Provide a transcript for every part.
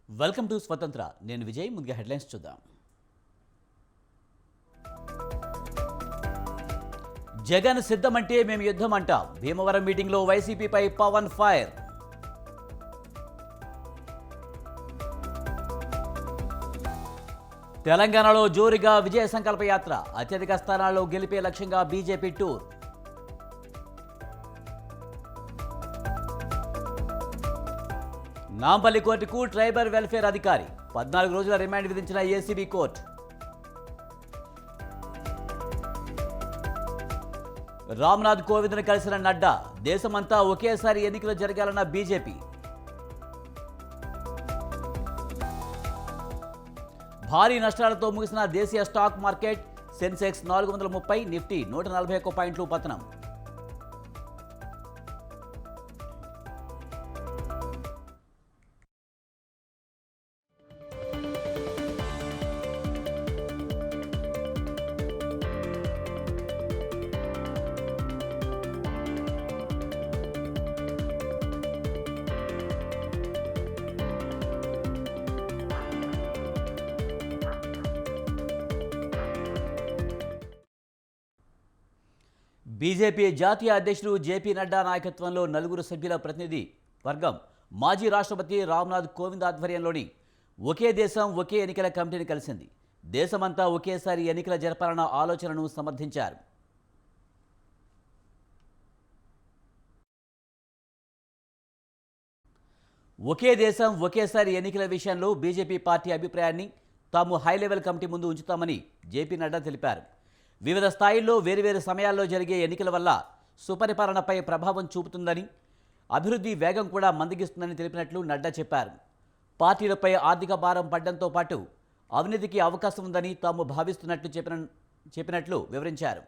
Welcome to స్వతంత్ర. నేను విజయ్. ముందుగా హెడ్లైన్స్ చూద్దాం. జగన్ సిద్ధమంటే మేము యుద్ధం అంటాం. భీమవరం మీటింగ్లో వైసీపీపై పవన్ ఫైర్. తెలంగాణలో జోరుగా విజయ సంకల్ప యాత్ర. అత్యధిక స్థానాల్లో గెలిపే లక్ష్యంగా బీజేపీ టూర్. నాంపల్లి కోర్టుకు ట్రైబల్ వెల్ఫేర్ అధికారి. 14 రోజుల రిమాండ్ విధించిన ఏసీబీ కోర్టు. రామ్నాథ్ కోవింద్ను కలిసిన నడ్డా. దేశమంతా ఒకేసారి ఎన్నికలు జరగాలన్న బీజేపీ. భారీ నష్టాలతో ముగిసిన దేశీయ స్టాక్ మార్కెట్. సెన్సెక్స్ 430, నిఫ్టీ 141 పాయింట్లు పతనం. బీజేపీ జాతీయ అధ్యక్షుడు జేపీ నడ్డా నాయకత్వంలో 4 సభ్యుల ప్రతినిధి వర్గం మాజీ రాష్ట్రపతి రామ్నాథ్ కోవింద్ ఆధ్వర్యంలోని ఒకే దేశం ఒకే ఎన్నికల కమిటీని కలిసింది. దేశమంతా ఒకేసారి ఎన్నికల జరపాలన్న ఆలోచనను సమర్థించారు. ఒకే దేశం ఒకేసారి ఎన్నికల విషయంలో బీజేపీ పార్టీ అభిప్రాయాన్ని తాము హైలెవెల్ కమిటీ ముందు ఉంచుతామని జేపీ నడ్డా తెలిపారు. వివిధ స్థాయిల్లో వేరువేరు సమయాల్లో జరిగే ఎన్నికల వల్ల సుపరిపాలనపై ప్రభావం చూపుతుందని, అభివృద్ధి వేగం కూడా మందగిస్తుందని తెలిపినట్లు నడ్డా చెప్పారు. పార్టీలపై ఆర్థిక భారం పడడంతో పాటు అవినీతికి అవకాశం ఉందని తాము భావిస్తున్నట్లు చెప్పినట్లు వివరించారు.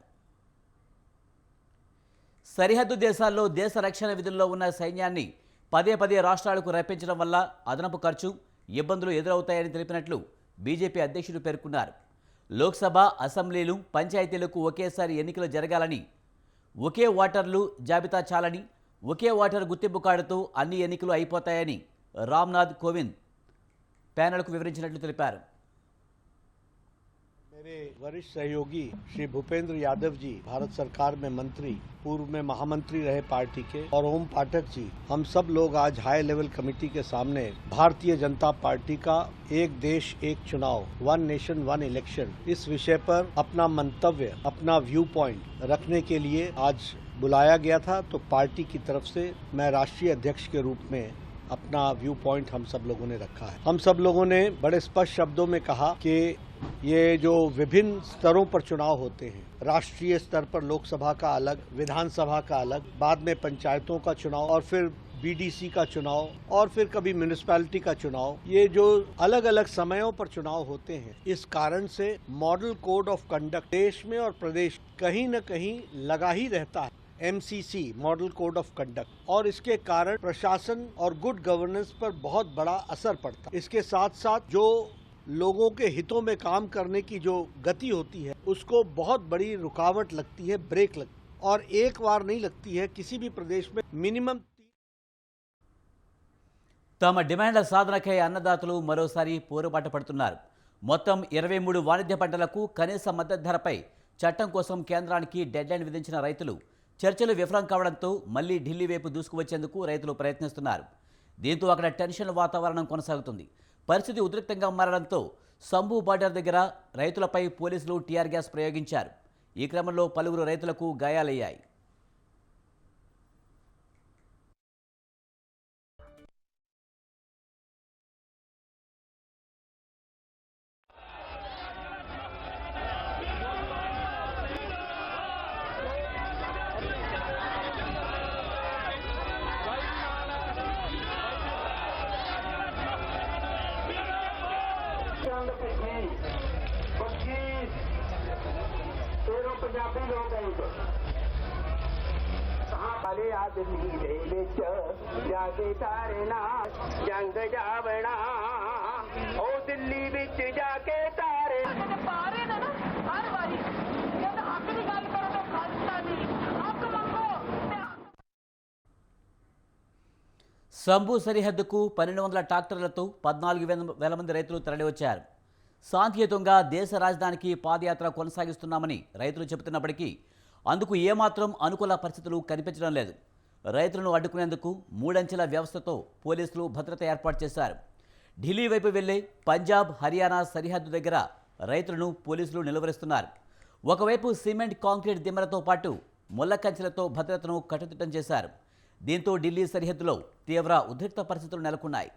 సరిహద్దు దేశాల్లో దేశ రక్షణ విధుల్లో ఉన్న సైన్యాన్ని పదే రాష్ట్రాలకు రప్పించడం వల్ల అదనపు ఖర్చు, ఇబ్బందులు ఎదురవుతాయని తెలిపినట్లు బీజేపీ అధ్యక్షుడు పేర్కొన్నారు. లోక్సభ, అసెంబ్లీలు, పంచాయతీలకు ఒకేసారి ఎన్నికలు జరగాలని, ఒకే ఓటర్లు జాబితా చాలని, ఒకే ఓటర్ గుర్తింపు కార్డుతో అన్ని ఎన్నికలు అయిపోతాయని రామ్నాథ్ కోవింద్ ప్యానెల్కు వివరించినట్లు తెలిపారు. मेरे वरिष्ठ सहयोगी श्री भूपेंद्र यादव जी भारत सरकार में मंत्री, पूर्व में महामंत्री रहे पार्टी के, और ओम पाठक जी, हम सब लोग आज हाई लेवल कमेटी के सामने भारतीय जनता पार्टी का एक देश एक चुनाव, वन नेशन वन इलेक्शन, इस विषय पर अपना मंतव्य, अपना व्यू पॉइंट रखने के लिए आज बुलाया गया था। तो पार्टी की तरफ से मैं राष्ट्रीय अध्यक्ष के रूप में अपना व्यू पॉइंट हम सब लोगों ने रखा है। हम सब लोगों ने बड़े स्पष्ट शब्दों में कहा कि ये जो विभिन्न स्तरों पर चुनाव होते हैं, राष्ट्रीय स्तर पर लोकसभा का अलग, विधानसभा का अलग, बाद में पंचायतों का चुनाव, और फिर बीडीसी का चुनाव, और फिर कभी म्युनिसिपैलिटी का चुनाव, ये जो अलग अलग समयों पर चुनाव होते हैं, इस कारण से मॉडल कोड ऑफ कंडक्ट देश में और प्रदेश कहीं न कहीं लगा ही रहता है, MCC model code of conduct, और इसके कारण प्रशासन और गुड गवर्नेंस पर बहुत बड़ा असर पड़ता है। इसके साथ साथ जो लोगों के हितों में काम करने की जो गति होती है, उसको बहुत बड़ी रुकावट लगती है, ब्रेक लगती है, और एक बार नहीं लगती है। किसी भी प्रदेश में मिनिमम తమ డిమాండ్ల సాధనకై అన్నదాతలు మరోసారి పోరుబాట పడుతున్నారు. మొత్తం 23 వాణిజ్య పంటలకు కనీస మద్దతు ధరపై చట్టం కోసం కేంద్రానికి డెడ్లైన్ విధించిన రైతులు చర్చలు విఫలం కావడంతో మళ్లీ ఢిల్లీ వైపు దూసుకువచ్చేందుకు రైతులు ప్రయత్నిస్తున్నారు. దీంతో అక్కడ టెన్షన్ వాతావరణం కొనసాగుతుంది. పరిస్థితి ఉద్రిక్తంగా మారడంతో సంభూ బార్డర్ దగ్గర రైతులపై పోలీసులు టీఆర్ గ్యాస్ ప్రయోగించారు. ఈ క్రమంలో పలువురు రైతులకు గాయాలయ్యాయి. पंजाबी लोग वाले आदमी दे विच जाके तारे ना जंग जावना ओ दिल्ली विच जाके तारे पारे ना हर वारी हक की गल करो तो खालिस्तानी हक मंगो సంబు సరిహద్దుకు 1200 ట్రాక్టర్లతో 14,000 మంది రైతులు తరలివచ్చారు. శాంతియుతంగా దేశ రాజధానికి పాదయాత్ర కొనసాగిస్తున్నామని రైతులు చెబుతున్నప్పటికీ అందుకు ఏమాత్రం అనుకూల పరిస్థితులు కనిపించడం లేదు. రైతులను అడ్డుకునేందుకు మూడంచెల వ్యవస్థతో పోలీసులు భద్రత ఏర్పాటు చేశారు. ఢిల్లీ వైపు వెళ్లే పంజాబ్, హర్యానా సరిహద్దు దగ్గర రైతులను పోలీసులు నిలువరిస్తున్నారు. ఒకవైపు సిమెంట్, కాంక్రీట్ దిమ్మలతో పాటు ముళ్ల కంచెలతో భద్రతను కట్టుదిట్టం చేశారు. దీంతో ఢిల్లీ సరిహద్దులో తీవ్ర ఉద్రిక్త పరిస్థితులు నెలకొన్నాయి.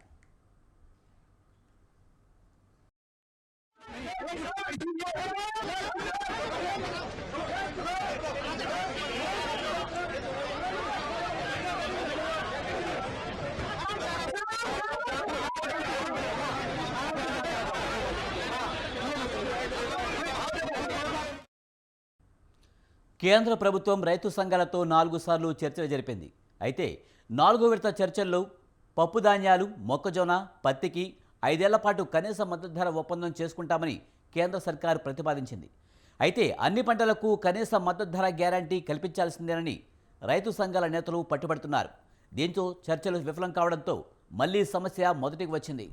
కేంద్ర ప్రభుత్వం రైతు సంఘాలతో 4 సార్లు చర్చలు జరిపింది. అయితే 4వ విడత చర్చల్లో పప్పు ధాన్యాలు, మొక్కజొన్న, పత్తికి 5 ఏళ్ల పాటు కనీస మద్దతు ధర ఒప్పందం చేసుకుంటామని కేంద్ర సర్కారు ప్రతిపాదించింది. అయితే అన్ని పంటలకు కనీస మద్దతు ధర గ్యారంటీ కల్పించాల్సిందేనని రైతు సంఘాల నేతలు పట్టుబడుతున్నారు. దీంతో చర్చలు విఫలం కావడంతో మళ్లీ సమస్య మొదటికి వచ్చింది.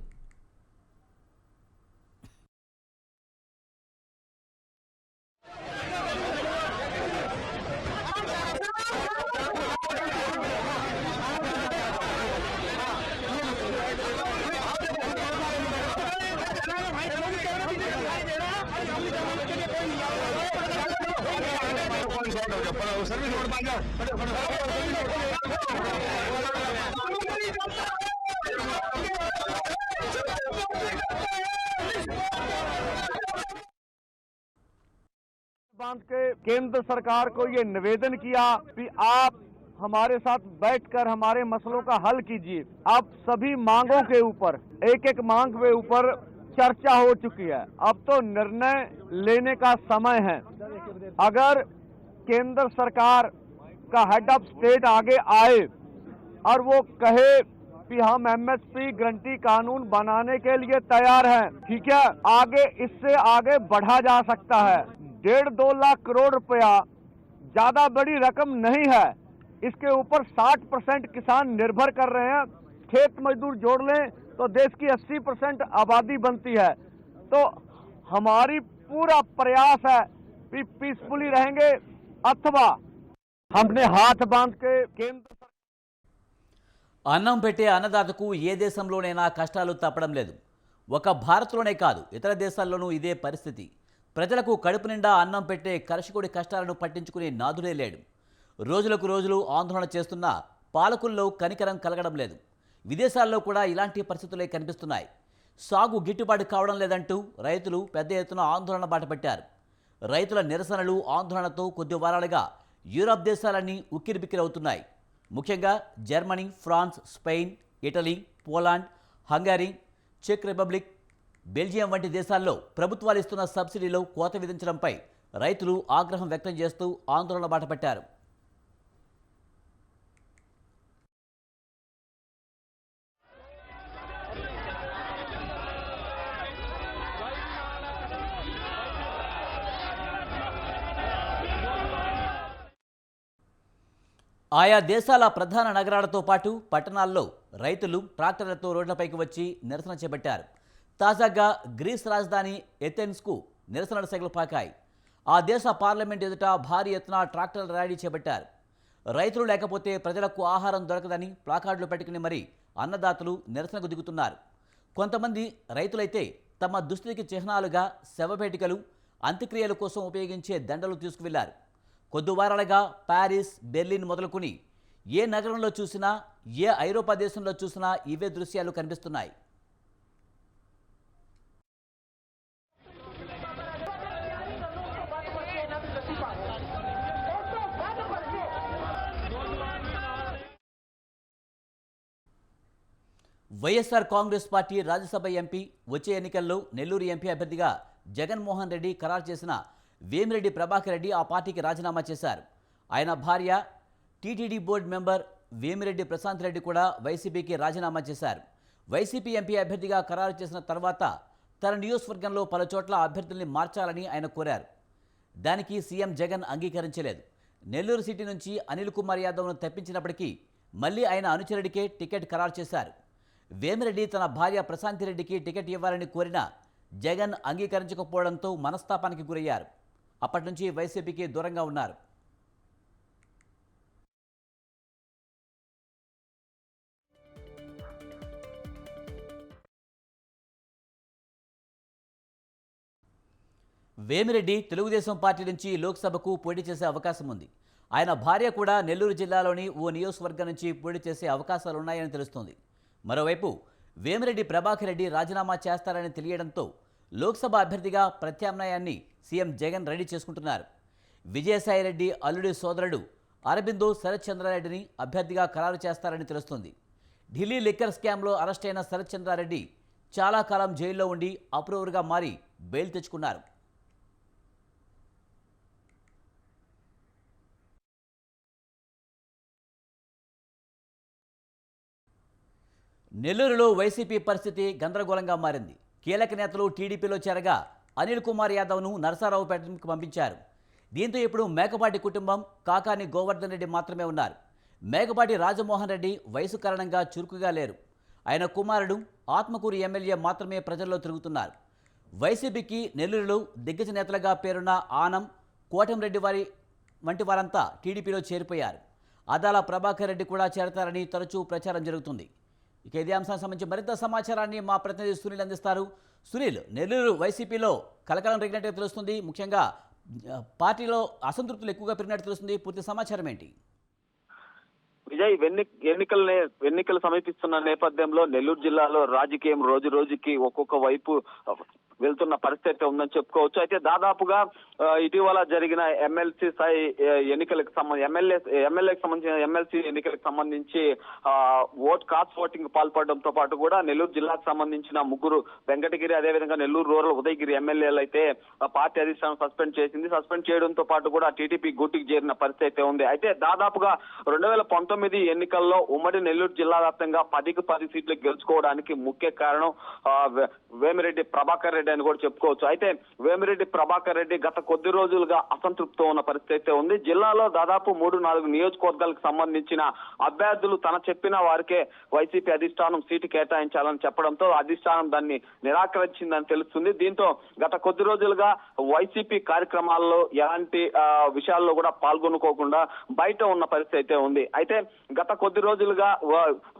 बांध के केंद्र सरकार को ये निवेदन किया कि आप हमारे साथ बैठकर हमारे मसलों का हल कीजिए। अब सभी मांगों के ऊपर एक एक मांग के ऊपर चर्चा हो चुकी है। अब तो निर्णय लेने का समय है। अगर केंद्र सरकार का हेड ऑफ स्टेट आगे आए और वो कहे कि हम एमएसपी गारंटी कानून बनाने के लिए तैयार हैं, ठीक है, आगे इससे आगे बढ़ा जा सकता है। 1.5-2 लाख करोड़ रुपया ज्यादा बड़ी रकम नहीं है। इसके ऊपर 60% किसान निर्भर कर रहे हैं। खेत मजदूर जोड़ लें तो देश की 80% आबादी बनती है। तो हमारी पूरा प्रयास है कि पीसफुली रहेंगे अथवा हमने हाथ बांध के केंद्र అన్నం పెట్టే అన్నదాతకు ఏ దేశంలోనైనా కష్టాలు తప్పడం లేదు. ఒక భారత్లోనే కాదు, ఇతర దేశాల్లోనూ ఇదే పరిస్థితి. ప్రజలకు కడుపు నిండా అన్నం పెట్టే కర్షకుడి కష్టాలను పట్టించుకునే నాదుడే లేడు. రోజులకు రోజులు ఆందోళన చేస్తున్న పాలకుల్లో కనికరం కలగడం లేదు. విదేశాల్లో కూడా ఇలాంటి పరిస్థితులే కనిపిస్తున్నాయి. సాగు గిట్టుబాటు కావడం లేదంటూ రైతులు పెద్ద ఎత్తున ఆందోళన బాటపట్టారు. రైతుల నిరసనలు, ఆందోళనతో కొద్ది వారాలుగా యూరప్ దేశాలన్నీ ఉక్కిరిబిక్కిరవుతున్నాయి. ముఖ్యంగా Germany, France, Spain, Italy, Poland, Hungary, చెక్ రిపబ్లిక్, బెల్జియం వంటి దేశాల్లో ప్రభుత్వాలు ఇస్తున్న సబ్సిడీలో కోత విధించడంపై రైతులు ఆగ్రహం వ్యక్తం చేస్తూ ఆందోళన బాటపట్టారు. ఆయా దేశాల ప్రధాన నగరాలతో పాటు పట్టణాల్లో రైతులు ట్రాక్టర్లతో రోడ్లపైకి వచ్చి నిరసన చేపట్టారు. తాజాగా గ్రీస్ రాజధాని ఎథెన్స్కు నిరసనల సెగలు పాకాయి. ఆ దేశ పార్లమెంట్ ఎదుట భారీ ఎత్తున ట్రాక్టర్ల ర్యాలీ చేపట్టారు. రైతులు లేకపోతే ప్రజలకు ఆహారం దొరకదని ప్లాకార్డులు పెట్టుకుని మరీ అన్నదాతలు నిరసనకు దిగుతున్నారు. కొంతమంది రైతులైతే తమ దుస్థితికి చిహ్నాలుగా శవపేటికలు, అంత్యక్రియల కోసం ఉపయోగించే దండలు తీసుకువెళ్లారు. కొద్ది వారాలుగా ప్యారిస్, బెర్లిన్ మొదలుకొని ఏ నగరంలో చూసినా, ఏ ఐరోపా దేశంలో చూసినా ఇవే దృశ్యాలు కనిపిస్తున్నాయి. వైఎస్ఆర్ కాంగ్రెస్ పార్టీ రాజ్యసభ ఎంపీ వచ్చే ఎన్నికల్లో నెల్లూరు ఎంపీ అభ్యర్థిగా జగన్మోహన్ రెడ్డి ఖరారు చేసిన వేమిరెడ్డి ప్రభాకర్ రెడ్డి ఆ పార్టీకి రాజీనామా చేశారు. ఆయన భార్య TTD board member Vemireddy Prashanth Reddy కూడా వైసీపీకి రాజీనామా చేశారు. వైసీపీ ఎంపీ అభ్యర్థిగా ఖరారు చేసిన తర్వాత తన నియోజకవర్గంలో పలుచోట్ల అభ్యర్థుల్ని మార్చాలని ఆయన కోరారు. దానికి సీఎం జగన్ అంగీకరించలేదు. నెల్లూరు సిటీ నుంచి అనిల్ కుమార్ యాదవ్ను తప్పించినప్పటికీ మళ్లీ ఆయన అనుచరుడికే టికెట్ ఖరారు చేశారు. వేమిరెడ్డి తన భార్య ప్రశాంతిరెడ్డికి టికెట్ ఇవ్వాలని కోరినా జగన్ అంగీకరించకపోవడంతో మనస్తాపానికి గురయ్యారు. అప్పటి నుంచి వైసీపీకి దూరంగా ఉన్నారు. వేమిరెడ్డి తెలుగుదేశం పార్టీ నుంచి లోక్సభకు పోటీ చేసే అవకాశం ఉంది. ఆయన భార్య కూడా నెల్లూరు జిల్లాలోని ఓ నియోజకవర్గం నుంచి పోటీ చేసే అవకాశాలున్నాయని తెలుస్తోంది. మరోవైపు వేమిరెడ్డి ప్రభాకర్ రెడ్డి రాజీనామా చేస్తారని తెలియడంతో లోక్సభ అభ్యర్థిగా ప్రత్యామ్నాయాన్ని సీఎం జగన్ రెడీ చేసుకుంటున్నారు. విజయసాయిరెడ్డి అల్లుడి సోదరుడు అరబిందో శరత్ చంద్రారెడ్డిని అభ్యర్థిగా ఖరారు చేస్తారని తెలుస్తోంది. ఢిల్లీ లిక్కర్ స్కామ్లో అరెస్ట్ అయిన శరత్ చంద్రారెడ్డి చాలా కాలం జైల్లో ఉండి అప్రూవర్గా మారి బెయిల్ తెచ్చుకున్నారు. నెల్లూరులో వైసీపీ పరిస్థితి గందరగోళంగా మారింది. కీలక నేతలు టీడీపీలో చేరగా అనిల్ కుమార్ యాదవ్ను నరసరావుపేటకు పంపించారు. దీంతో ఇప్పుడు మేకపాటి కుటుంబం కాకాని గోవర్ధన్ రెడ్డి మాత్రమే ఉన్నారు. మేకపాటి రాజమోహన్ రెడ్డి వయసు కారణంగా చురుకుగా లేరు. ఆయన కుమారుడు ఆత్మకూరు ఎమ్మెల్యే మాత్రమే ప్రజల్లో తిరుగుతున్నారు. వైసీపీకి నెల్లూరులో దిగ్గజ నేతలుగా పేరున్న ఆనం, కోటంరెడ్డి వంటి వారంతా టీడీపీలో చేరిపోయారు. అదాల ప్రభాకర్ రెడ్డి కూడా చేరతారని తరచూ ప్రచారం జరుగుతుంది. ఇక ఇదే అంశానికి సంబంధించి మరింత సమాచారాన్ని మా ప్రతినిధి సునీల్ అందిస్తారు. సునీల్, నెల్లూరు వైసీపీలో కలకలం రేగినట్టు తెలుస్తుంది. ముఖ్యంగా పార్టీలో అసంతృప్తులు ఎక్కువగా పెరిగినట్టు తెలుస్తుంది. పూర్తి సమాచారం ఏంటి? విజయ్, ఎన్నికలు సమీపిస్తున్న నేపథ్యంలో నెల్లూరు జిల్లాలో రాజకీయం రోజు రోజుకి ఒక్కొక్క వైపు వెళ్తున్న పరిస్థితి ఉందని చెప్పుకోవచ్చు. అయితే దాదాపుగా ఇటీవల జరిగిన ఎమ్మెల్సీ స్థాయి ఎన్నికలకు ఎమ్మెల్యేకి సంబంధించిన ఎమ్మెల్సీ ఎన్నికలకు సంబంధించి కాస్ట్ ఓటింగ్ పాల్పడడంతో పాటు కూడా నెల్లూరు జిల్లాకు సంబంధించిన ముగ్గురు వెంకటగిరి, అదేవిధంగా నెల్లూరు రూరల్ ఉదయగిరి ఎమ్మెల్యేలు అయితే పార్టీ అధిష్టానం సస్పెండ్ చేసింది. సస్పెండ్ చేయడంతో పాటు కూడా టీడీపీ గూటికి చేరిన పరిస్థితి ఉంది. అయితే దాదాపుగా 2019 ఎన్నికల్లో ఉమ్మడి నెల్లూరు జిల్లా వ్యాప్తంగా 10కి 10 సీట్లు గెలుచుకోవడానికి ముఖ్య కారణం వేమిరెడ్డి ప్రభాకర్ రెడ్డి అని కూడా చెప్పుకోవచ్చు. అయితే వేమిరెడ్డి ప్రభాకర్ రెడ్డి గత కొద్ది రోజులుగా అసంతృప్తితో ఉన్న పరిస్థితి ఉంది. జిల్లాలో దాదాపు 3-4 నియోజకవర్గాలకు సంబంధించిన అభ్యర్థులు తన చెప్పిన వారికే వైసీపీ అధిష్టానం సీటు కేటాయించాలని చెప్పడంతో అధిష్టానం దాన్ని నిరాకరించిందని తెలుస్తుంది. దీంతో గత కొద్ది రోజులుగా వైసీపీ కార్యక్రమాల్లో ఎలాంటి విషయాల్లో కూడా పాల్గొనుకోకుండా బయట ఉన్న పరిస్థితి ఉంది. అయితే గత కొద్ది రోజులుగా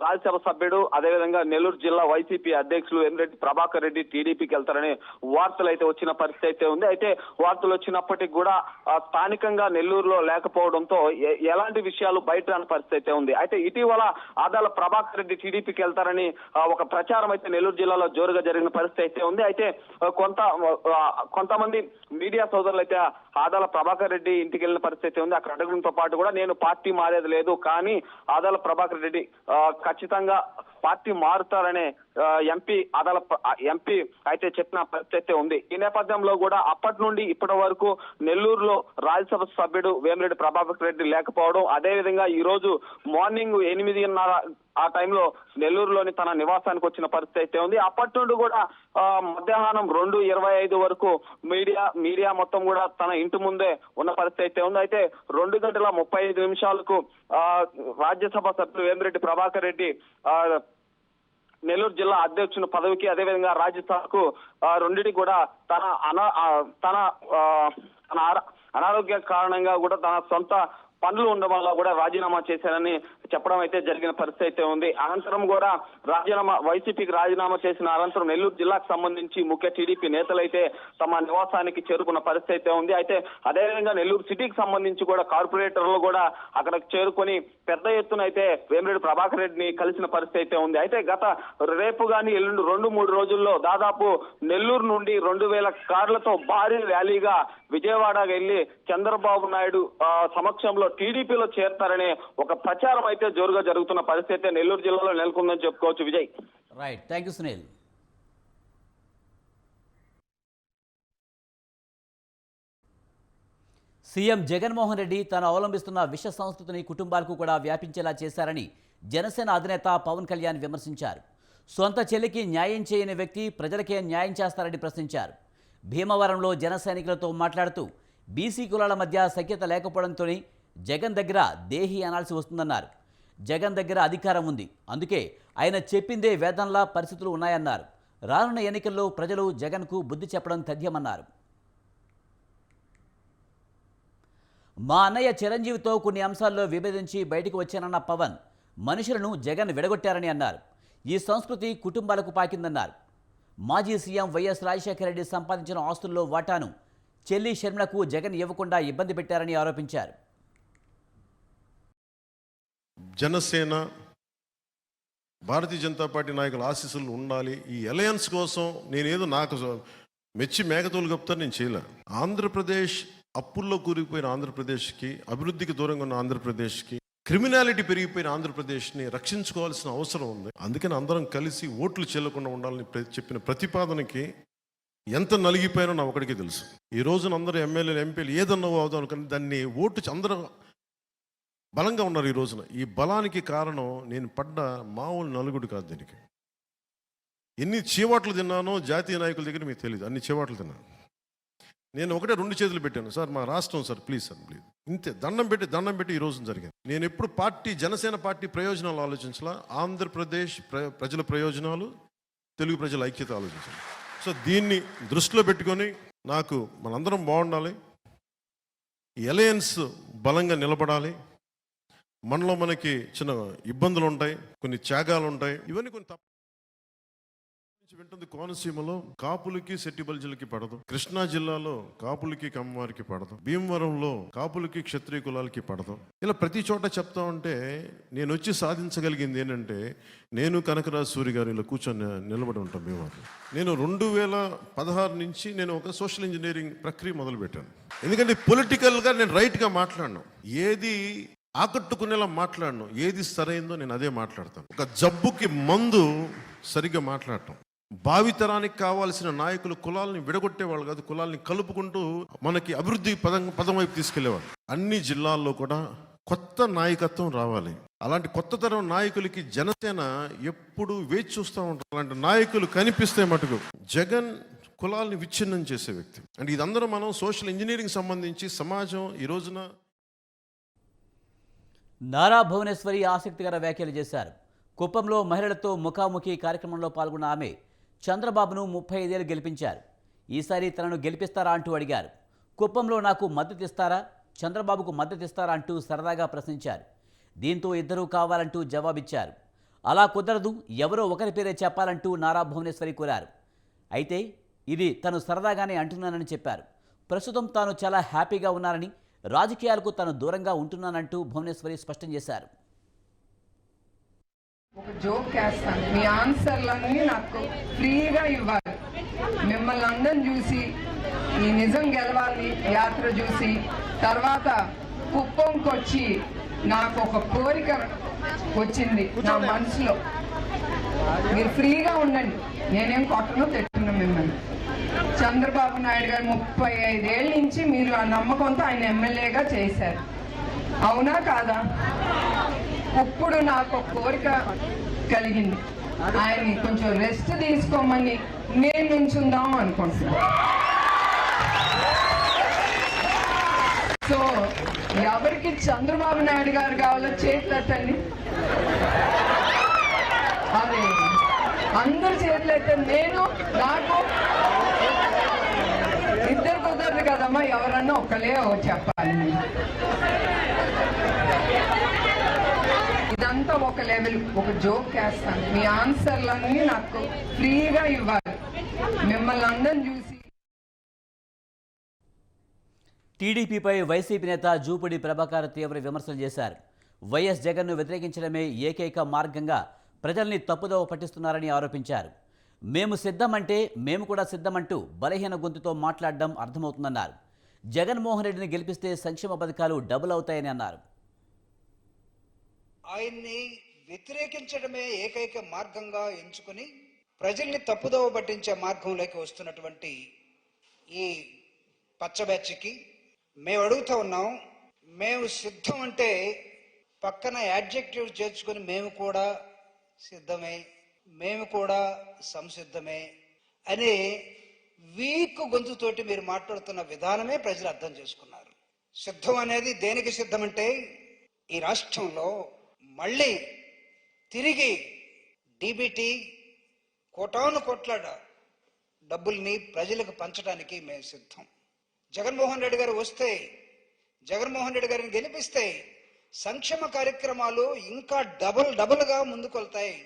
రాజ్యసభ సభ్యుడు, అదేవిధంగా నెల్లూరు జిల్లా వైసీపీ అధ్యక్షులు వేమిరెడ్డి ప్రభాకర్ రెడ్డి టీడీపీకి వెళ్తారని వార్తలు అయితే వచ్చిన పరిస్థితి ఉంది. అయితే వార్తలు వచ్చినప్పటికీ కూడా స్థానికంగా నెల్లూరులో లేకపోవడంతో ఎలాంటి విషయాలు బయట రాని పరిస్థితి ఉంది. అయితే ఇటీవల ఆదాల ప్రభాకర్ రెడ్డి టీడీపీకి వెళ్తారని ఒక ప్రచారం అయితే నెల్లూరు జిల్లాలో జోరుగా జరిగిన పరిస్థితి ఉంది. అయితే కొంతమంది మీడియా సోదరులు అయితే ఆదాల ప్రభాకర్ రెడ్డి ఇంటికి వెళ్ళిన పరిస్థితి ఉంది. అక్కడ అడగడంతో పాటు కూడా నేను పార్టీ మారేది లేదు, కానీ ఆదాల ప్రభాకర్ రెడ్డి ఖచ్చితంగా పార్టీ మారుతారనే ఎంపీ అయితే చెప్పిన పరిస్థితి ఉంది. ఈ నేపథ్యంలో కూడా అప్పటి నుండి ఇప్పటి వరకు నెల్లూరులో రాజ్యసభ సభ్యుడు వేమిరెడ్డి ప్రభాకర్ రెడ్డి లేకపోవడం, అదేవిధంగా ఈ రోజు మార్నింగ్ 8:30 ఆ టైంలో నెల్లూరులోని తన నివాసానికి వచ్చిన పరిస్థితి ఉంది. అప్పటి నుండి కూడా మధ్యాహ్నం 2:25 వరకు మీడియా మొత్తం కూడా తన ఇంటి ముందే ఉన్న పరిస్థితి ఉంది. అయితే 2:35 రాజ్యసభ సభ్యులు వేమిరెడ్డి ప్రభాకర్ రెడ్డి నెల్లూరు జిల్లా అధ్యక్షుని పదవికి, అదేవిధంగా రాజ్యసభకు రెండింటి కూడా తన అనారోగ్య కారణంగా కూడా తన సొంత పనులు ఉండడం వల్ల కూడా రాజీనామా చేశారని చెప్పడం అయితే జరిగిన పరిస్థితి ఉంది. అనంతరం కూడా వైసీపీకి రాజీనామా చేసిన అనంతరం నెల్లూరు జిల్లాకు సంబంధించి ముఖ్య టీడీపీ నేతలైతే తమ నివాసానికి చేరుకున్న పరిస్థితి ఉంది. అయితే అదేవిధంగా నెల్లూరు సిటీకి సంబంధించి కూడా కార్పొరేటర్లు కూడా అక్కడికి చేరుకొని పెద్ద ఎత్తున అయితే వేమిరెడ్డి ప్రభాకర్ రెడ్డిని కలిసిన పరిస్థితి ఉంది. అయితే రేపు కానీ ఎల్లుండి 2-3 రోజుల్లో దాదాపు నెల్లూరు నుండి 2000 కార్లతో భారీ ర్యాలీగా విజయవాడ వెళ్లి చంద్రబాబు నాయుడు సమక్షంలో టీడీపీలో చేరతారనే ఒక ప్రచారం అయితే జోరుగా జరుగుతున్న పరిస్థితి నెల్లూరు జిల్లాలో నెలకొందని చెప్పుకోవచ్చు. Vijay, right, thank you Sunil. CM Jaganmohan Reddy తాను అవలంబిస్తున్న విష సంస్కృతిని కుటుంబాలకు కూడా వ్యాపించేలా చేశారని జనసేన అధినేత పవన్ కళ్యాణ్ విమర్శించారు. సొంత చెల్లికి న్యాయం చేయని వ్యక్తి ప్రజలకే న్యాయం చేస్తారని ప్రశ్నించారు. భీమవరంలో జన సైనికులతో మాట్లాడుతూ బీసీ కులాల మధ్య సఖ్యత లేకపోవడంతోనే జగన్ దగ్గర దేహి అనాల్సి వస్తుందన్నారు. జగన్ దగ్గర అధికారం ఉంది, అందుకే ఆయన చెప్పిందే వేదంలా పరిస్థితులు ఉన్నాయన్నారు. రానున్న ఎన్నికల్లో ప్రజలు జగన్కు బుద్ధి చెప్పడం తథ్యమన్నారు. మా అన్నయ్య చిరంజీవితో కొన్ని అంశాల్లో విభేదించి బయటకు వచ్చానన్న పవన్ మనుషులను జగన్ విడగొట్టారని అన్నారు. ఈ సంస్కృతి కుటుంబాలకు పాకిందన్నారు. మాజీ సీఎం వైఎస్ రాజశేఖర రెడ్డి సంపాదించిన ఆస్తుల్లో వాటాను చెల్లి షర్మిలకు జగన్ ఇవ్వకుండా ఇబ్బంది పెట్టారని ఆరోపించారు. జనసేన భారతీయ జనతా పార్టీ నాయకుల ఆశీస్సులు ఉండాలి. ఈ అలయన్స్ కోసం నేనేదో నాకు మెచ్చి మేకతోలు కప్తాను నేను చేయలే. ఆంధ్రప్రదేశ్ అప్పుల్లో కూరుకుపోయిన ఆంధ్రప్రదేశ్కి, అభివృద్ధికి దూరంగా ఉన్న ఆంధ్రప్రదేశ్కి, క్రిమినాలిటీ పెరిగిపోయిన ఆంధ్రప్రదేశ్ని రక్షించుకోవాల్సిన అవసరం ఉంది. అందుకని అందరం కలిసి ఓట్లు చెల్లకుండా ఉండాలని చెప్పిన ప్రతిపాదనకి ఎంత నలిగిపోయానో నా ఒకడికి తెలుసు. ఈ రోజున అందరూ ఎమ్మెల్యేలు ఎంపీలు ఏదన్నా అవుదాం అనుకుని దాన్ని ఓటు అందరూ బలంగా ఉన్నారు. ఈ రోజున ఈ బలానికి కారణం నేను పడ్డ మామూలు నలుగుడు కాదు. దీనికి ఎన్ని చీవాట్లు తిన్నానో జాతీయ నాయకుల దగ్గర మీకు తెలియదు. అన్ని చీవాట్లు తిన్నాను. నేను ఒకటే 2 చేతులు పెట్టాను, సార్ మా రాష్ట్రం సార్ ప్లీజ్ సార్ ప్లీజ్, ఇంతే దండం పెట్టి ఈ రోజున జరిగింది. నేను ఎప్పుడు జనసేన పార్టీ ప్రయోజనాలు ఆలోచించాల, ఆంధ్రప్రదేశ్ ప్రజల ప్రయోజనాలు, తెలుగు ప్రజల ఐక్యత ఆలోచించాలి. సో దీన్ని దృష్టిలో పెట్టుకొని నాకు మనందరం బాగుండాలి, ఈ అలయన్స్ బలంగా నిలబడాలి. మనలో మనకి చిన్న ఇబ్బందులు ఉంటాయి, కొన్ని త్యాగాలు ఉంటాయి, ఇవన్నీ కొన్ని తప్ప వింటుంది. కోనసీమలో కాపులకి సెట్టిబల్జీలకి పడదు, కృష్ణా జిల్లాలో కాపులకి కమ్మవారికి పడదు, భీమవరంలో కాపులకి క్షత్రియ కులాలకి పడదు. ఇలా ప్రతి చోట చెప్తా ఉంటే నేను వచ్చి సాధించగలిగింది ఏంటంటే, నేను కనకరాజు సూరి గారు ఇలా కూర్చొని నిలబడి ఉంటాం. భీమవరం నేను 2016 నుంచి నేను ఒక సోషల్ ఇంజనీరింగ్ ప్రక్రియ మొదలుపెట్టాను. ఎందుకంటే పొలిటికల్గా నేను రైట్గా మాట్లాడను, ఏది ఆకట్టుకునేలా మాట్లాడను, ఏది సరైందో నేను అదే మాట్లాడతాను. ఒక జబ్బుకి మందు సరిగ్గా మాట్లాడటం. భావితరానికి కావాల్సిన నాయకులు కులాలని విడగొట్టేవాళ్ళు కాదు, కులాలని కలుపుకుంటూ మనకి అభివృద్ధి పదం వైపు తీసుకెళ్లేవాళ్ళు. అన్ని జిల్లాల్లో కూడా కొత్త నాయకత్వం రావాలి. అలాంటి కొత్త తరం నాయకులకి జనసేన ఎప్పుడు వేచి చూస్తూ ఉంటారు. అలాంటి నాయకులు కనిపిస్తే మటుకు జగన్ కులాలని విచ్ఛిన్నం చేసే వ్యక్తి. అంటే ఇదందరూ మనం సోషల్ ఇంజనీరింగ్ సంబంధించి సమాజం ఈ రోజున. నారా భువనేశ్వరి ఆసక్తికర వ్యాఖ్యలు చేశారు. కుప్పంలో మహిళలతో ముఖాముఖి కార్యక్రమంలో పాల్గొన్న ఆమె చంద్రబాబును 35 ఏళ్లు గెలిపించారు. ఈసారి తనను గెలిపిస్తారా అంటూ అడిగారు. కుప్పంలో నాకు మద్దతు ఇస్తారా, చంద్రబాబుకు మద్దతు ఇస్తారా అంటూ సరదాగా ప్రశ్నించారు. దీంతో ఇద్దరూ కావాలంటూ జవాబిచ్చారు. అలా కుదరదు, ఎవరో ఒకరి పేరే చెప్పాలంటూ నారా భువనేశ్వరి కోరారు. అయితే ఇది తను సరదాగానే అంటున్నానని చెప్పారు. ప్రస్తుతం తాను చాలా హ్యాపీగా ఉన్నానని, రాజకీయాలకు తాను దూరంగా ఉంటున్నానంటూ భువనేశ్వరి స్పష్టం చేశారు. ఒక జోక్ వేస్తాను, మీ ఆన్సర్లన్నీ నాకు ఫ్రీగా ఇవ్వాలి. మిమ్మల్ని అందరం చూసి ఈ నిజం గెలవాలి యాత్ర చూసి తర్వాత కుప్పంకి వచ్చి నాకు ఒక కోరిక వచ్చింది నా మనసులో. మీరు ఫ్రీగా ఉండండి, నేనేం కొట్టను తిట్టున్నా మిమ్మల్ని. చంద్రబాబు నాయుడు గారు 35 ఏళ్ళ నుంచి మీరు ఆ నమ్మకంతో ఆయన ఎమ్మెల్యేగా చేశారు, అవునా కాదా? ఇప్పుడు నాకు ఒక కోరిక కలిగింది, ఆయన్ని కొంచెం రెస్ట్ తీసుకోమని నేను నుంచుందాం అనుకుంటున్నాను. సో ఎవరికి చంద్రబాబు నాయుడు గారు కావాలో చేతులెత్తండి. అదే అందరు చేతులెత్తండి. నేను నాకు ఇద్దరు కుదరదు కదమ్మా, ఎవరన్నా ఒక్కలే చెప్పాలి. ఇదంతా ఒక లెవెల్, ఒక జోక్ వేస్తాను, మీ ఆన్సర్లన్నీ నాకు ఫ్రీగా ఇవ్వాలి. మిమ్మల్ని అందరం చూసి. టీడీపీపై వైసీపీ నేత జూపూడి ప్రభాకర్ తీవ్ర విమర్శలు చేశారు. వైఎస్ జగన్ను వ్యతిరేకించడమే ఏకైక మార్గంగా ప్రజల్ని తప్పుదోవ పట్టిస్తున్నారని ఆరోపించారు. మేము సిద్ధమంటే మేము కూడా సిద్ధమంటూ బలహీన గొంతుతో మాట్లాడడం అర్థమవుతుందన్నారు. జగన్మోహన్ రెడ్డిని గెలిపిస్తే సంక్షేమ పథకాలు డబుల్ అవుతాయని అన్నారు. ఆయన్ని వ్యతిరేకించడమే ఏకైక మార్గంగా ఎంచుకుని ప్రజల్ని తప్పుదోవ పట్టించే మార్గంలోకి వస్తున్నటువంటి ఈ పచ్చ బ్యాచ్కి మేము అడుగుతూ ఉన్నాం, మేము సిద్ధం అంటే పక్కన యాడ్జెక్టివ్ చేర్చుకుని మేము కూడా సిద్ధమే, మేము కూడా సంసిద్ధమే అనే వీక్ గొంతుతోటి మీరు మాట్లాడుతున్న విధానమే ప్రజలు అర్థం చేసుకున్నారు. సిద్ధం అనేది దేనికి సిద్ధం అంటే, ఈ రాష్ట్రంలో మళ్ళీ తిరిగి డీబీటీ కోటాను కోట్ల డబ్బుల్ని ప్రజలకు పంచడానికి మేము సిద్ధం. జగన్మోహన్ రెడ్డి గారు వస్తే, జగన్మోహన్ రెడ్డి గారిని గెలిపిస్తే సంక్షేమ కార్యక్రమాలు ఇంకా డబుల్గా ముందుకెళ్తాయి.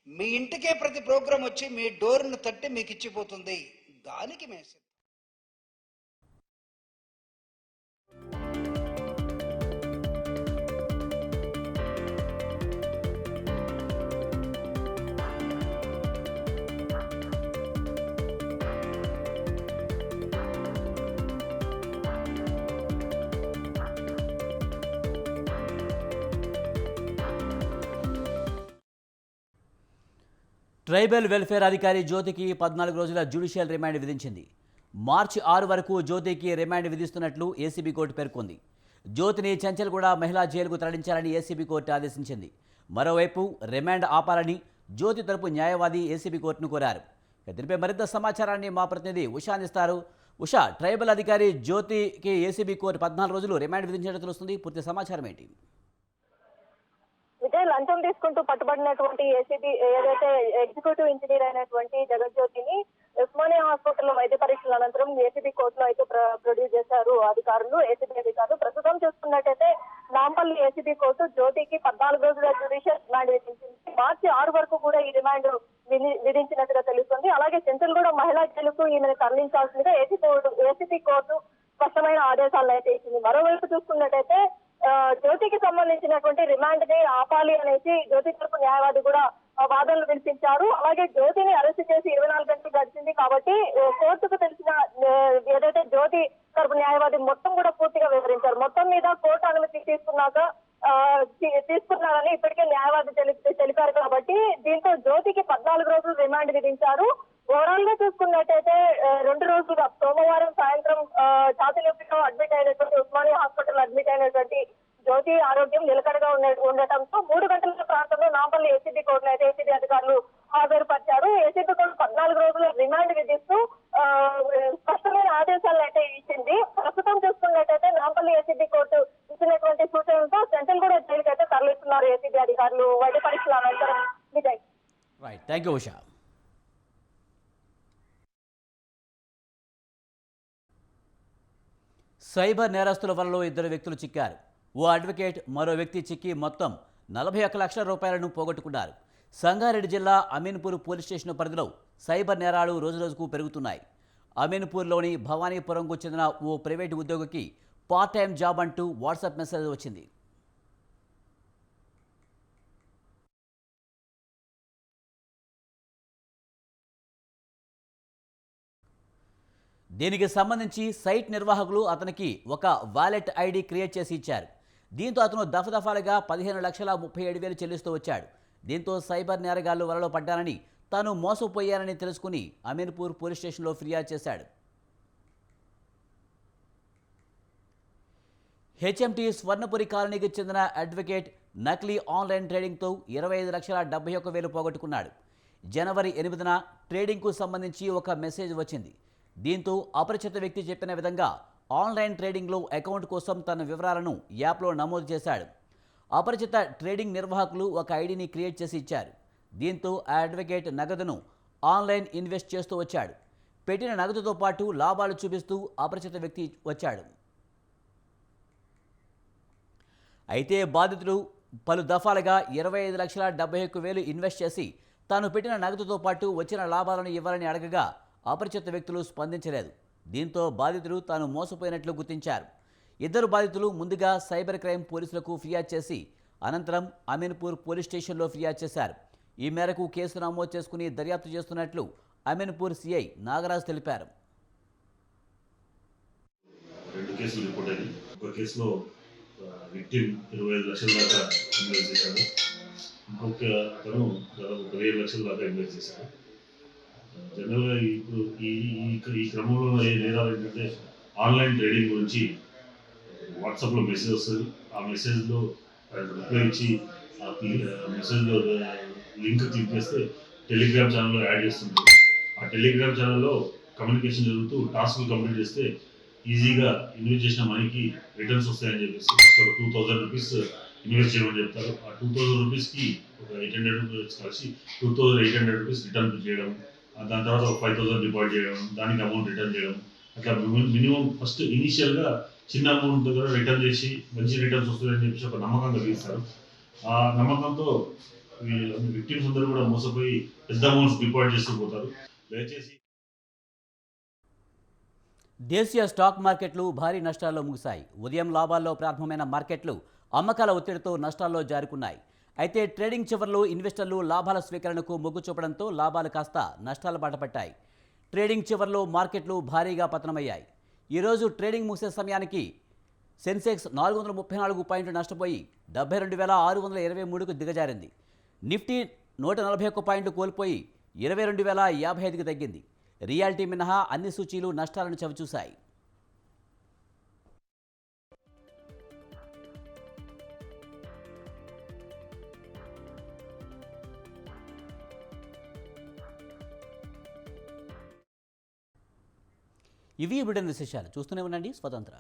మీ ఇంటికే ప్రతి ప్రోగ్రాం వచ్చి మీ డోర్ను తట్టి మీకు ఇచ్చిపోతుంది. దానికి మేము సిద్ధం. ట్రైబల్ వెల్ఫేర్ అధికారి జ్యోతికి 14 రోజుల జ్యుడిషియల్ రిమాండ్ విధించింది. మార్చి 6 వరకు జ్యోతికి రిమాండ్ విధిస్తున్నట్లు ఏసీబీ కోర్టు పేర్కొంది. జ్యోతిని చెంచల్గూడ మహిళా జైలుకు తరలించాలని ఏసీబీ కోర్టు ఆదేశించింది. మరోవైపు రిమాండ్ ఆపాలని జ్యోతి తరపు న్యాయవాది ఏసీబీ కోర్టును కోరారు. దీనిపై మరింత సమాచారాన్ని మా ప్రతినిధి ఉషా అందిస్తారు. ఉషా, ట్రైబల్ అధికారి జ్యోతికి ఏసీబీ కోర్టు 14 రోజులు రిమాండ్ విధించినట్టు తెలుస్తుంది. పూర్తి సమాచారం ఏంటి? విజయ్, లంచం తీసుకుంటూ పట్టుబడినటువంటి ఏసీబీ ఏదైతే ఎగ్జిక్యూటివ్ ఇంజనీర్ అయినటువంటి జగజ్యోతిని ఉస్మానియా హాస్పిటల్లో వైద్య పరీక్షల అనంతరం ఏసీబీ కోర్టులో అయితే ప్రొడ్యూస్ చేశారు ఏసీబీ అధికారులు. ప్రస్తుతం చూసుకున్నట్టయితే నాంపల్లి ఏసీబీ కోర్టు జ్యోతికి 14 రోజుల జ్యుడిషియల్ రిమాండ్ విధించింది. మార్చి 6 వరకు కూడా ఈ రిమాండ్ విధించినట్టుగా తెలుస్తుంది. అలాగే చెంచల్గూడ మహిళా జైలుకు ఈమెను తరలించాల్సిందిగా ఏసీబీ కోర్టు స్పష్టమైన ఆదేశాలను అయితే ఇచ్చింది. మరోవైపు చూసుకున్నట్టయితే జ్యోతికి సంబంధించినటువంటి రిమాండ్ ని ఆపాలి అనేసి జ్యోతి తరపు న్యాయవాది కూడా వాదనలు వినిపించారు. అలాగే జ్యోతిని అరెస్ట్ చేసి 24 గంటలు గడిచింది కాబట్టి కోర్టుకు తెలిసిన ఏదైతే జ్యోతి తరపు న్యాయవాది మొత్తం కూడా పూర్తిగా వివరించారు. మొత్తం మీద కోర్టు అనుమతి తీసుకున్నారని ఇప్పటికే న్యాయవాది తెలిపారు. కాబట్టి దీంతో జ్యోతికి 14 రోజులు రిమాండ్ విధించారు. ఓవరాల్ గా చూసుకున్నట్టయితే 2 రోజులుగా సోమవారం సాయంత్రం ఛాతీ నొప్పితో అడ్మిట్ అయినటువంటి ఉస్మానియా హాస్పిటల్ అడ్మిట్ అయినటువంటి జ్యోతి ఆరోగ్యం నిలకడగా ఉండటంతో 3 గంటల ప్రాంతంలో నాంపల్లి ఏసీబీ కోర్టులో అయితే ఏసీబీ అధికారులు హాజరుపరిచారు. ఏసీబీ కోర్టు 14 రోజుల రిమాండ్ విధిస్తూ స్పష్టమైన ఆదేశాలను అయితే ఇచ్చింది. ప్రస్తుతం చూసుకున్నట్టయితే నాంపల్లి ఏసీబీ కోర్టు ఇచ్చినటువంటి సూచనలతో చెంచల్గూడ జైలుకి అయితే తరలిస్తున్నారు ఏసీబీ అధికారులు వైద్య పరీక్షల అనంతరం. Vijay, right, thank you Usha. Cyber నేరస్తుల వలలో 2 వ్యక్తులు చిక్కారు. ఓ అడ్వకేట్, మరో వ్యక్తి చిక్కి మొత్తం 41 లక్షల రూపాయలను పోగొట్టుకున్నారు. సంగారెడ్డి జిల్లా అమీన్పూర్ పోలీస్ స్టేషన్ పరిధిలో సైబర్ నేరాలు రోజురోజుకు పెరుగుతున్నాయి. అమీన్పూర్లోని భవానీపురంకు చెందిన ఓ ప్రైవేటు ఉద్యోగికి పార్ట్ టైం జాబ్ అంటూ వాట్సాప్ మెసేజ్ వచ్చింది. దీనికి సంబంధించి సైట్ నిర్వాహకులు అతనికి ఒక వాలెట్ ఐడి క్రియేట్ చేసి ఇచ్చారు. దీంతో అతను దఫదఫాలుగా 15,37,000 చెల్లిస్తూ వచ్చాడు. దీంతో సైబర్ నేరగాళ్లు వలలో పడ్డానని, తాను మోసపోయానని తెలుసుకుని అమీన్పూర్ పోలీస్ స్టేషన్లో ఫిర్యాదు చేశాడు. హెచ్ఎంటీ స్వర్ణపురి కాలనీకి చెందిన అడ్వకేట్ నకిలీ ఆన్లైన్ ట్రేడింగ్తో 25,71,000 పోగొట్టుకున్నాడు. జనవరి 8న ట్రేడింగ్కు సంబంధించి ఒక మెసేజ్ వచ్చింది. దీంతో అపరిచిత వ్యక్తి చెప్పిన విధంగా ఆన్లైన్ ట్రేడింగ్లో అకౌంట్ కోసం తన వివరాలను యాప్లో నమోదు చేశాడు. అపరిచిత ట్రేడింగ్ నిర్వాహకులు ఒక ఐడిని క్రియేట్ చేసి ఇచ్చారు. దీంతో ఆ అడ్వకేట్ నగదును ఆన్లైన్ ఇన్వెస్ట్ చేస్తూ వచ్చాడు. పెట్టిన నగదుతో పాటు లాభాలు చూపిస్తూ అపరిచిత వ్యక్తి వచ్చాడు. అయితే బాధితుడు పలు దఫాలుగా 25,71,000 ఇన్వెస్ట్ చేసి తాను పెట్టిన నగదుతో పాటు వచ్చిన లాభాలను ఇవ్వాలని అడగగా అపరిచిత వ్యక్తులు స్పందించలేదు. దీంతో బాధితుడు తాను మోసపోయినట్లు గుర్తించారు. 2 బాధితులు ముందుగా సైబర్ క్రైమ్ పోలీసులకు ఫిర్యాదు చేసి అనంతరం అమీన్పూర్ పోలీస్ స్టేషన్లో ఫిర్యాదు చేశారు. ఈ మేరకు కేసు నమోదు చేసుకుని దర్యాప్తు చేస్తున్నట్లు అమీన్పూర్ సిఐ నాగరాజ్ తెలిపారు. 2 కేసులు రిపోర్ట్ అయ్యాయి. ఒక కేసులో విక్టిమ్ 25 లక్షల దాకా ఇన్వెస్ట్ చేశాడు. ఇంకొక అతను దాదాపు 15 లక్షల దాకా ఇన్వెస్ట్ చేశాడు. జనరల్గా ఇప్పుడు ఈ క్రమంలో ఏ నేరాలు ఏంటంటే ఆన్లైన్ ట్రేడింగ్ గురించి వాట్సాప్లో మెసేజ్ వస్తుంది. ఆ మెసేజ్లో రిప్లై ఇచ్చి ఆ మెసేజ్లో లింక్ క్లిక్ చేస్తే టెలిగ్రామ్ ఛానల్లో యాడ్ చేస్తుంది. ఆ టెలిగ్రామ్ ఛానల్లో కమ్యూనికేషన్ జరుగుతూ టాస్క్లు కంప్లీట్ చేస్తే ఈజీగా ఇన్వెస్ట్ చేసిన మనీకి రిటర్న్స్ వస్తాయని చెప్పేసి ఫస్ట్ ఒక 2,000 రూపీస్ ఇన్వెస్ట్ చేయమని చెప్తారు. ఆ 2000 రూపీస్కి ఒక 800 రూపీస్ కలిసి 2800 రూపీస్ రిటర్న్ చేయడం, దాని తర్వాత ఒక 5000 డిపాజిట్ చేయడం, దానికి అమౌంట్ రిటర్న్ చేయడం, అట్లా మినిమం ఫస్ట్ ఇనీషియల్గా చిన్న అమౌంట్ దగ్గర రిటర్న్ చేసి మంచి రిటర్న్స్ వస్తుందని చెప్పేసి ఒక నమ్మకం కలిగిస్తారు. ఆ నమ్మకంతో విక్టిమ్స్ అందరూ కూడా మోసపోయి పెద్ద అమౌంట్స్ డిపాజిట్ చేస్తూ పోతారు. దయచేసి దేశీయ స్టాక్ మార్కెట్లు భారీ నష్టాల్లో ముగిశాయి. ఉదయం లాభాల్లో ప్రారంభమైన మార్కెట్లు అమ్మకాల ఒత్తిడితో నష్టాల్లో జారుకున్నాయి. అయితే ట్రేడింగ్ చివర్లో ఇన్వెస్టర్లు లాభాల స్వీకరణకు మొగ్గు చూపడంతో లాభాలు కాస్త నష్టాల బాట పట్టాయి. ట్రేడింగ్ చివర్లో మార్కెట్లు భారీగా పతనమయ్యాయి. ఈరోజు ట్రేడింగ్ ముగిసే సమయానికి సెన్సెక్స్ 434 పాయింట్లు నష్టపోయి 72,623కు దిగజారింది. నిఫ్టీ 141 పాయింట్లు కోల్పోయి 22,055కి తగ్గింది. రియాలిటీ మినహా అన్ని సూచీలు నష్టాలను చవిచూశాయి. ఇవి బ్రిటన్ విశేషాలు. చూస్తూనే ఉండండి స్వతంత్ర.